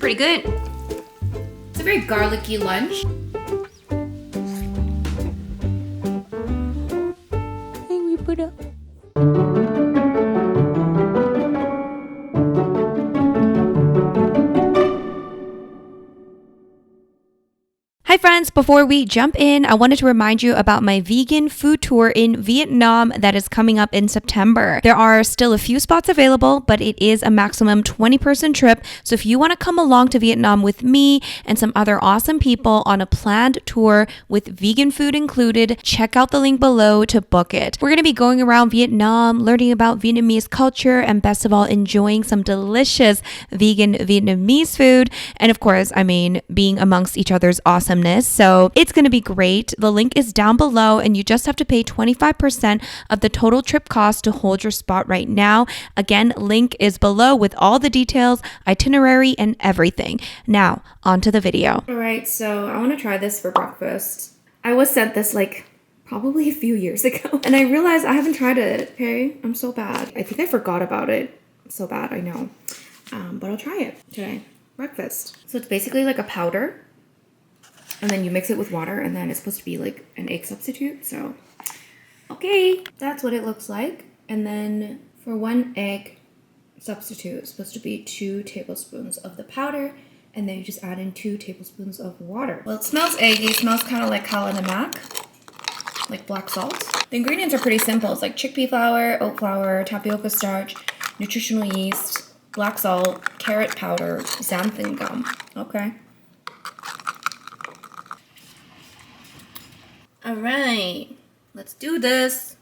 pretty good. It's a very garlicky lunch. Angry Buddha. Hi friends, before we jump in, I wanted to remind you about my vegan food tour in Vietnam that is coming up in September. There are still a few spots available, but it is a maximum 20-person trip. So if you want to come along to Vietnam with me and some other awesome people on a planned tour with vegan food included, check out the link below to book it. We're going to be going around Vietnam, learning about Vietnamese culture, and best of all, enjoying some delicious vegan Vietnamese food. And of course, being amongst each other's awesome. So it's going to be great. The link is down below and you just have to pay 25% of the total trip cost to hold your spot right now. Again, link is below with all the details, itinerary, and everything. Now, on to the video. All right, so I want to try this for breakfast. I was sent this probably a few years ago and I realized I haven't tried it. Okay, I'm so bad. I think I forgot about it. I'm so bad, I know. But I'll try it today. Breakfast. So it's basically like a powder. And then you mix it with water, and then it's supposed to be like an egg substitute. So, okay, that's what it looks like. And then for 1 egg substitute, it's supposed to be 2 tablespoons of the powder, and then you just add in 2 tablespoons of water. Well, it smells eggy. It smells kind of like kala namak, like black salt. The ingredients are pretty simple. It's like chickpea flour, oat flour, tapioca starch, nutritional yeast, black salt, carrot powder, xanthan gum. Okay. All right, let's do this.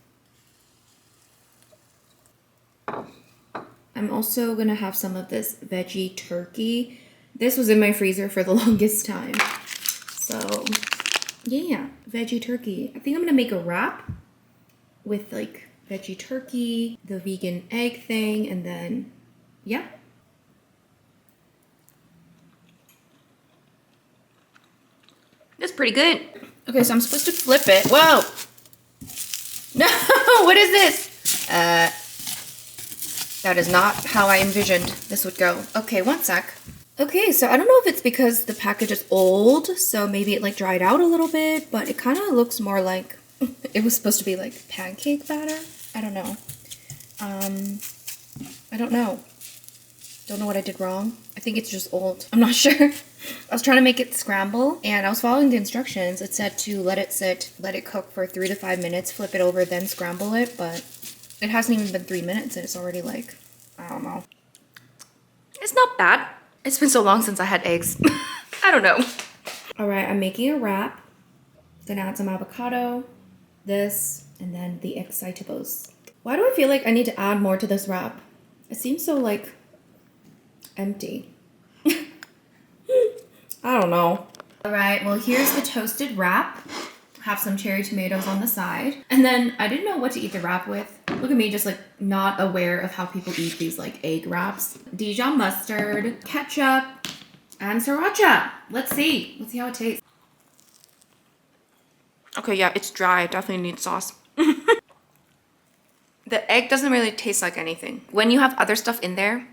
I'm also gonna have some of this veggie turkey. This was in my freezer for the longest time. So yeah, veggie turkey. I think I'm gonna make a wrap with like veggie turkey, the vegan egg thing, and then yeah. That's pretty good. Okay, so I'm supposed to flip it. Whoa! No, what is this? That is not how I envisioned this would go. Okay, one sec. Okay, so I don't know if it's because the package is old, so maybe it dried out a little bit, but it kind of looks more like it was supposed to be like pancake batter. I don't know. I don't know. Don't know what I did wrong. I think it's just old. I'm not sure. I was trying to make it scramble and I was following the instructions. It said to let it sit, let it cook for 3 to 5 minutes, flip it over, then scramble it. But it hasn't even been 3 minutes and it's already I don't know. It's not bad. It's been so long since I had eggs. I don't know. All right, I'm making a wrap. Gonna add some avocado, this, and then the excitables. Why do I feel like I need to add more to this wrap? It seems so empty. I don't know. All right, well, here's the toasted wrap. Have some cherry tomatoes on the side. And then I didn't know what to eat the wrap with. Look at me, just not aware of how people eat these egg wraps. Dijon mustard, ketchup, and sriracha. Let's see how it tastes. Okay, yeah, it's dry. It definitely needs sauce. The egg doesn't really taste like anything. When you have other stuff in there,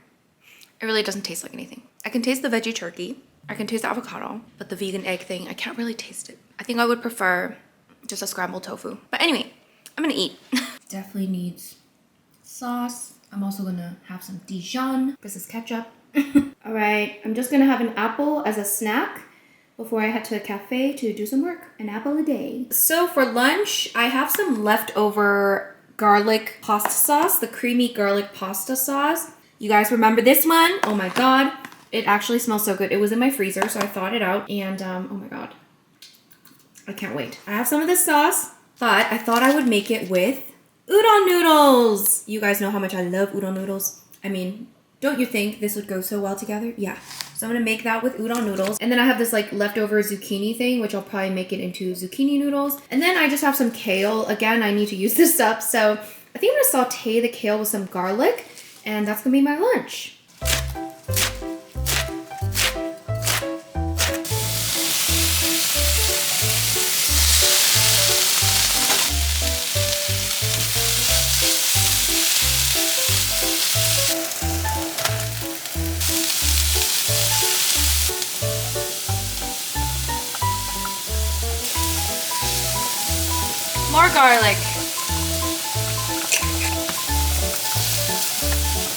it really doesn't taste like anything. I can taste the veggie turkey. I can taste the avocado, but the vegan egg thing, I can't really taste it. I think I would prefer just a scrambled tofu. But anyway, I'm gonna eat. Definitely needs sauce. I'm also gonna have some Dijon. This is ketchup. All right, I'm just gonna have an apple as a snack before I head to a cafe to do some work. An apple a day. So for lunch, I have some leftover garlic pasta sauce, the creamy garlic pasta sauce. You guys remember this one? Oh my God. It actually smells so good. It was in my freezer, so I thawed it out. And oh my God. I can't wait. I have some of this sauce, but I thought I would make it with udon noodles. You guys know how much I love udon noodles. Don't you think this would go so well together? Yeah. So I'm gonna make that with udon noodles. And then I have this leftover zucchini thing, which I'll probably make it into zucchini noodles. And then I just have some kale. Again, I need to use this up. So I think I'm gonna saute the kale with some garlic. And that's gonna be my lunch. more garlic.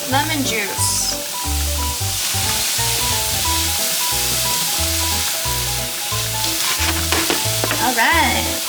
Lemon juice. All right.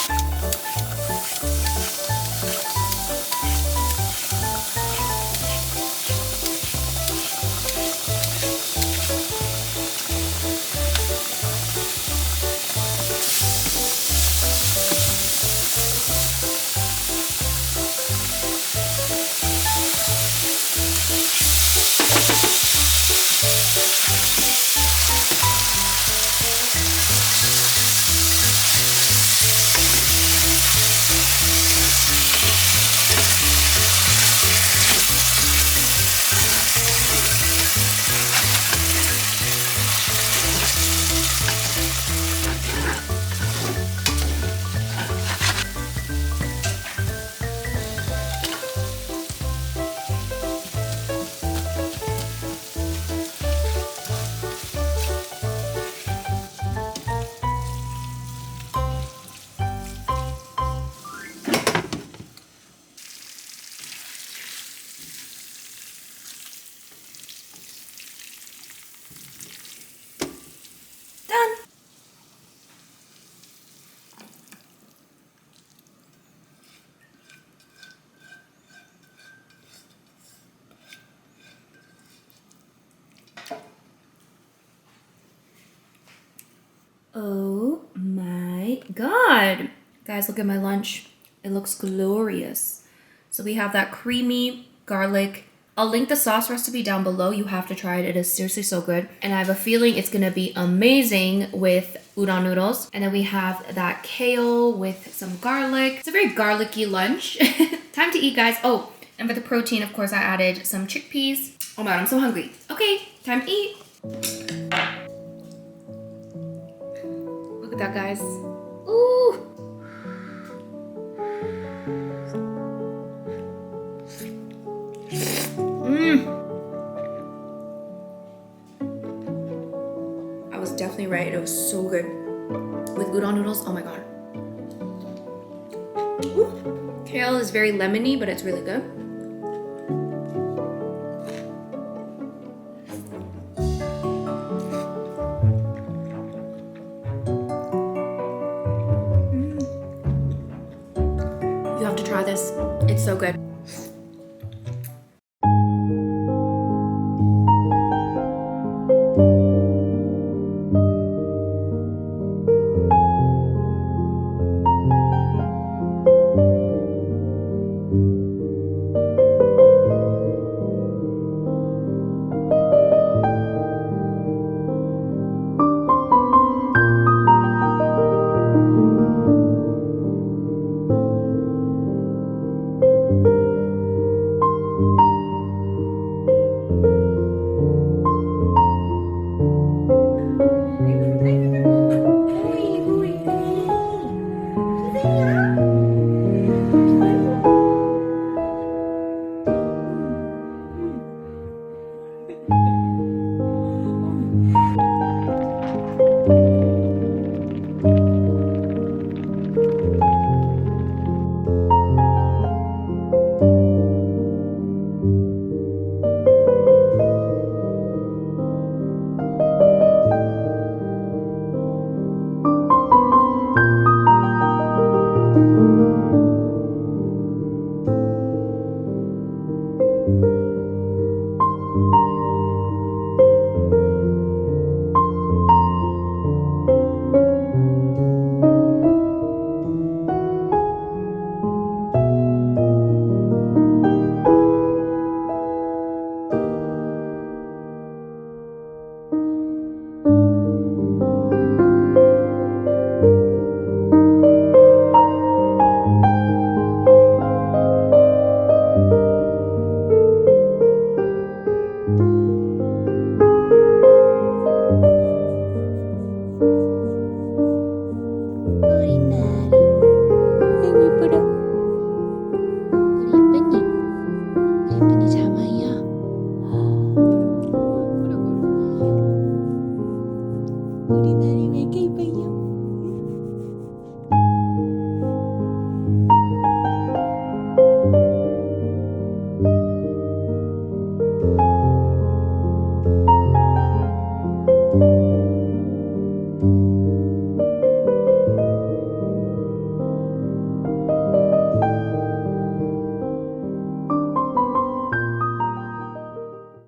Done. Oh my God. Guys, look at my lunch. It looks glorious. So we have that creamy garlic. I'll link the sauce recipe down below. You have to try it. It is seriously so good. And I have a feeling it's gonna be amazing with udon noodles. And then we have that kale with some garlic. It's a very garlicky lunch. Time to eat, guys. Oh, and for the protein, of course, I added some chickpeas. Oh my God, I'm so hungry. Okay, time to eat. Look at that, guys. Ooh. I was definitely right. It was so good. With udon noodles, oh my God. Ooh. Kale is very lemony, but it's really good. You have to try this. It's so good.